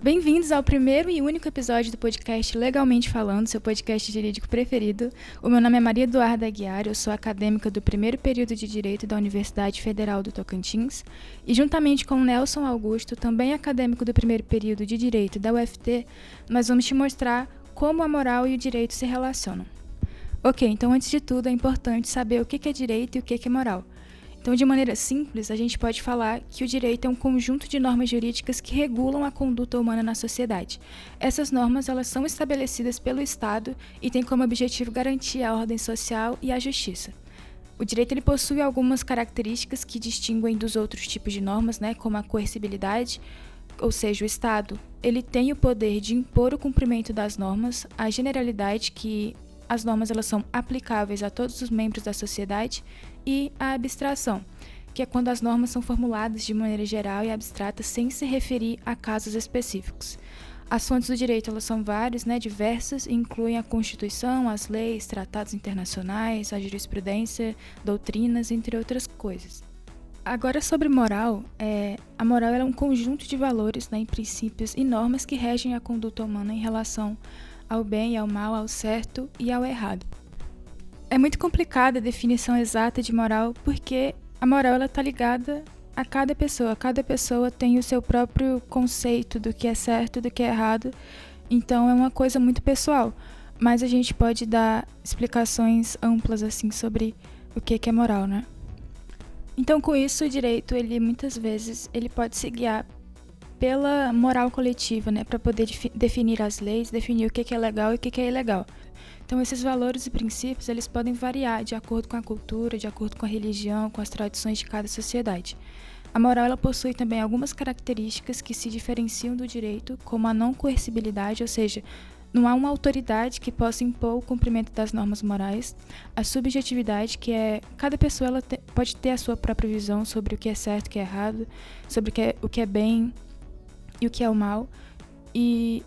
Bem-vindos ao primeiro e único episódio do podcast Legalmente Falando, seu podcast jurídico preferido. O meu nome é Maria Eduarda Aguiar, eu sou acadêmica do primeiro período de Direito da Universidade Federal do Tocantins e, juntamente com Nelson Augusto, também acadêmico do primeiro período de Direito da UFT, nós vamos te mostrar como a moral e o direito se relacionam. Ok, então antes de tudo é importante saber o que é direito e o que é moral. Então, de maneira simples, a gente pode falar que o direito é um conjunto de normas jurídicas que regulam a conduta humana na sociedade. Essas normas elas são estabelecidas pelo Estado e têm como objetivo garantir a ordem social e a justiça. O direito ele possui algumas características que distinguem dos outros tipos de normas, como a coercibilidade, ou seja, o Estado ele tem o poder de impor o cumprimento das normas, a generalidade, que as normas elas são aplicáveis a todos os membros da sociedade, e a abstração, que é quando as normas são formuladas de maneira geral e abstrata sem se referir a casos específicos. As fontes do direito elas são várias, diversas, e incluem a Constituição, as leis, tratados internacionais, a jurisprudência, doutrinas, entre outras coisas. Agora, sobre moral, a moral é um conjunto de valores, em princípios e normas que regem a conduta humana em relação ao bem e ao mal, ao certo e ao errado. É muito complicada a definição exata de moral porque a moral está ligada a cada pessoa tem o seu próprio conceito do que é certo e do que é errado, então é uma coisa muito pessoal, mas a gente pode dar explicações amplas assim sobre o que é moral, Então, com isso, o direito, muitas vezes, ele pode se guiar pela moral coletiva, para poder definir as leis, definir o que é legal e o que é ilegal. Então, esses valores e princípios, eles podem variar de acordo com a cultura, de acordo com a religião, com as tradições de cada sociedade. A moral, ela possui também algumas características que se diferenciam do direito, como a não coercibilidade, ou seja, não há uma autoridade que possa impor o cumprimento das normas morais, a subjetividade, que é cada pessoa pode ter a sua própria visão sobre o que é certo e o que é errado, sobre o que é bem e o que é o mal, e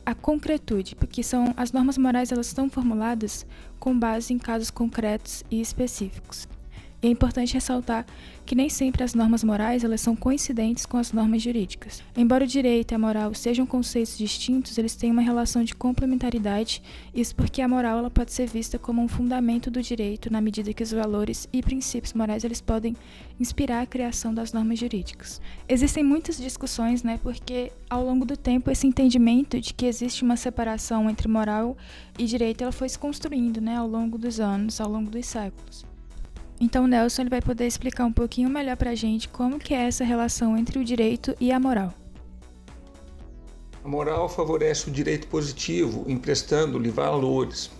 a concretude, porque as normas morais elas estão formuladas com base em casos concretos e específicos. E é importante ressaltar que nem sempre as normas morais elas são coincidentes com as normas jurídicas. Embora o direito e a moral sejam conceitos distintos, eles têm uma relação de complementaridade, isso porque a moral ela pode ser vista como um fundamento do direito na medida que os valores e princípios morais eles podem inspirar a criação das normas jurídicas. Existem muitas discussões, porque ao longo do tempo esse entendimento de que existe uma separação entre moral e direito ela foi se construindo, ao longo dos anos, ao longo dos séculos. Então o Nelson ele vai poder explicar um pouquinho melhor pra gente como que é essa relação entre o direito e a moral. A moral favorece o direito positivo, emprestando-lhe valores.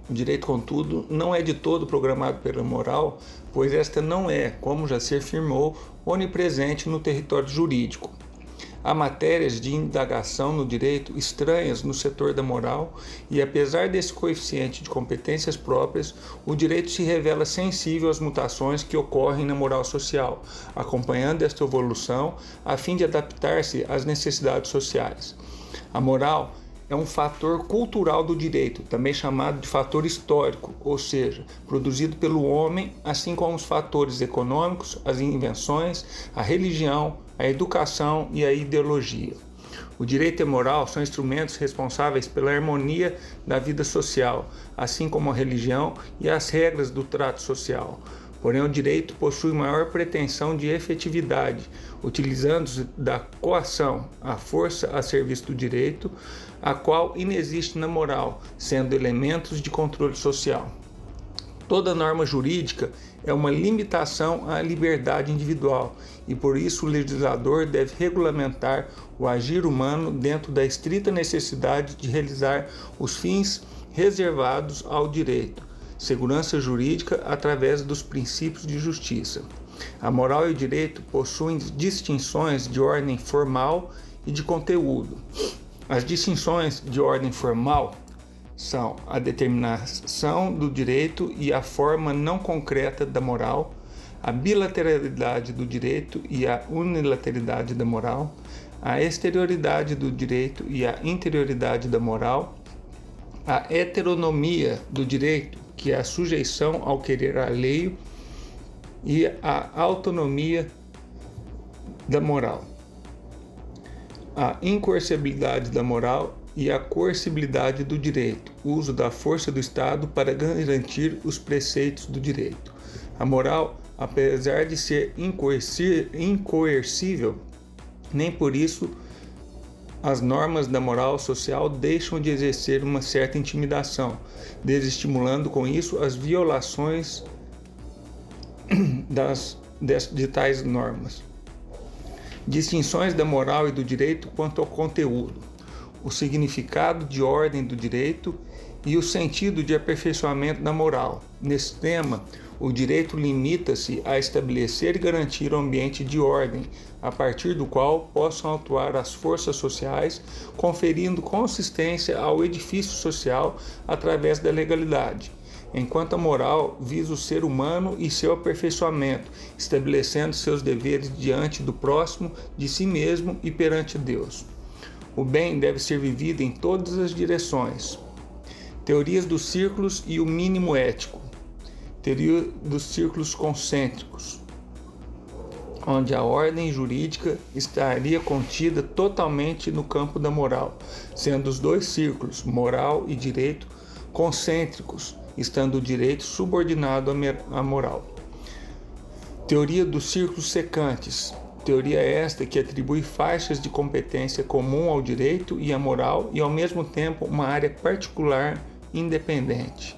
O direito, contudo, não é de todo programado pela moral, pois esta não é, como já se afirmou, onipresente no território jurídico. Há matérias de indagação no direito estranhas no setor da moral e, apesar desse coeficiente de competências próprias, o direito se revela sensível às mutações que ocorrem na moral social, acompanhando esta evolução a fim de adaptar-se às necessidades sociais. A moral é um fator cultural do direito, também chamado de fator histórico, ou seja, produzido pelo homem, assim como os fatores econômicos, as invenções, a religião, a educação e a ideologia. O direito e a moral são instrumentos responsáveis pela harmonia da vida social, assim como a religião e as regras do trato social. Porém, o direito possui maior pretensão de efetividade, utilizando-se da coação, a força a serviço do direito, a qual inexiste na moral, sendo elementos de controle social. Toda norma jurídica é uma limitação à liberdade individual e por isso o legislador deve regulamentar o agir humano dentro da estrita necessidade de realizar os fins reservados ao direito, segurança jurídica através dos princípios de justiça. A moral e o direito possuem distinções de ordem formal e de conteúdo. As distinções de ordem formal são a determinação do direito e a forma não concreta da moral, a bilateralidade do direito e a unilateralidade da moral, a exterioridade do direito e a interioridade da moral, a heteronomia do direito, que é a sujeição ao querer alheio, e a autonomia da moral. a incoercibilidade da moral e a coercibilidade do direito, o uso da força do Estado para garantir os preceitos do direito. A moral, apesar de ser incoercível, nem por isso as normas da moral social deixam de exercer uma certa intimidação, desestimulando com isso as violações de tais normas. Distinções da moral e do direito quanto ao conteúdo, o significado de ordem do direito e o sentido de aperfeiçoamento da moral. Nesse tema, o direito limita-se a estabelecer e garantir um ambiente de ordem, a partir do qual possam atuar as forças sociais, conferindo consistência ao edifício social através da legalidade, enquanto a moral visa o ser humano e seu aperfeiçoamento, estabelecendo seus deveres diante do próximo, de si mesmo e perante Deus. O bem deve ser vivido em todas as direções. Teorias dos círculos e o mínimo ético. Teoria dos círculos concêntricos, onde a ordem jurídica estaria contida totalmente no campo da moral, sendo os dois círculos, moral e direito, concêntricos, estando o direito subordinado à moral. Teoria dos círculos secantes. Teoria esta que atribui faixas de competência comum ao direito e à moral e, ao mesmo tempo, uma área particular independente.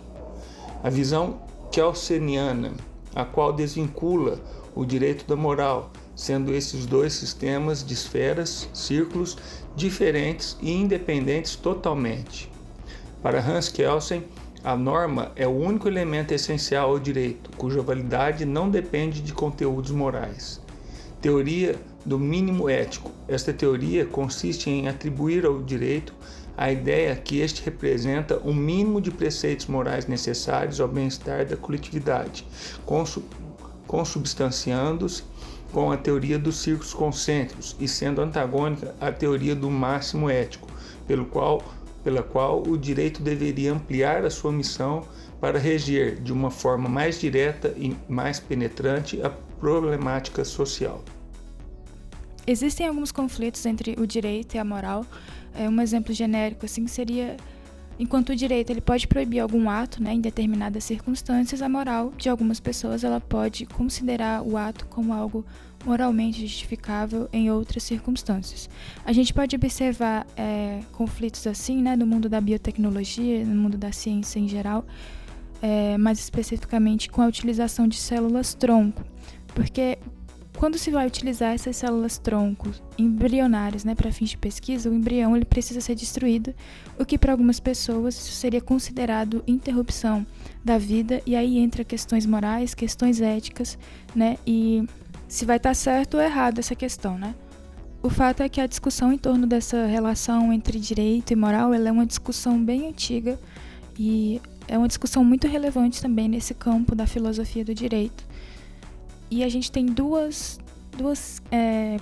A visão kelseniana, a qual desvincula o direito da moral, sendo esses dois sistemas de esferas, círculos, diferentes e independentes totalmente. Para Hans Kelsen, a norma é o único elemento essencial ao direito, cuja validade não depende de conteúdos morais. Teoria do mínimo ético. Esta teoria consiste em atribuir ao direito a ideia que este representa um mínimo de preceitos morais necessários ao bem-estar da coletividade, consubstanciando-se com a teoria dos círculos concêntricos e sendo antagônica à teoria do máximo ético, pela qual o direito deveria ampliar a sua missão para reger de uma forma mais direta e mais penetrante a problemática social. Existem alguns conflitos entre o direito e a moral. Um exemplo genérico assim seria, enquanto o direito ele pode proibir algum ato, em determinadas circunstâncias, a moral de algumas pessoas ela pode considerar o ato como algo moralmente justificável em outras circunstâncias. A gente pode observar conflitos assim, no mundo da biotecnologia, no mundo da ciência em geral, mais especificamente com a utilização de células-tronco, porque quando se vai utilizar essas células-tronco embrionárias para fins de pesquisa, o embrião ele precisa ser destruído, o que para algumas pessoas isso seria considerado interrupção da vida, e aí entra questões morais, questões éticas, e se vai estar certo ou errado essa questão, O fato é que a discussão em torno dessa relação entre direito e moral ela é uma discussão bem antiga e é uma discussão muito relevante também nesse campo da filosofia do direito. E a gente tem duas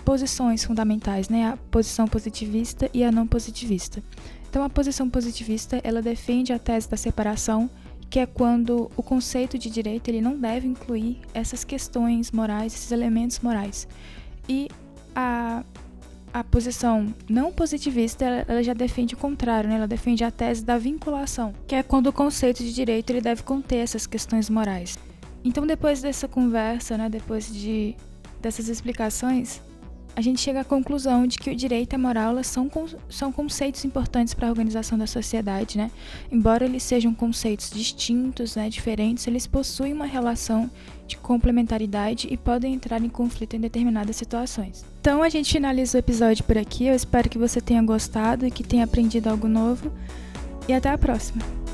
posições fundamentais, a posição positivista e a não positivista. Então, a posição positivista, ela defende a tese da separação, que é quando o conceito de direito ele não deve incluir essas questões morais, esses elementos morais. E a posição não positivista, ela já defende o contrário, ela defende a tese da vinculação, que é quando o conceito de direito ele deve conter essas questões morais. Então, depois dessa conversa, depois dessas explicações, a gente chega à conclusão de que o direito e a moral elas são conceitos importantes para a organização da sociedade, Embora eles sejam conceitos distintos, diferentes, eles possuem uma relação de complementaridade e podem entrar em conflito em determinadas situações. Então, a gente finaliza o episódio por aqui. Eu espero que você tenha gostado e que tenha aprendido algo novo. E até a próxima!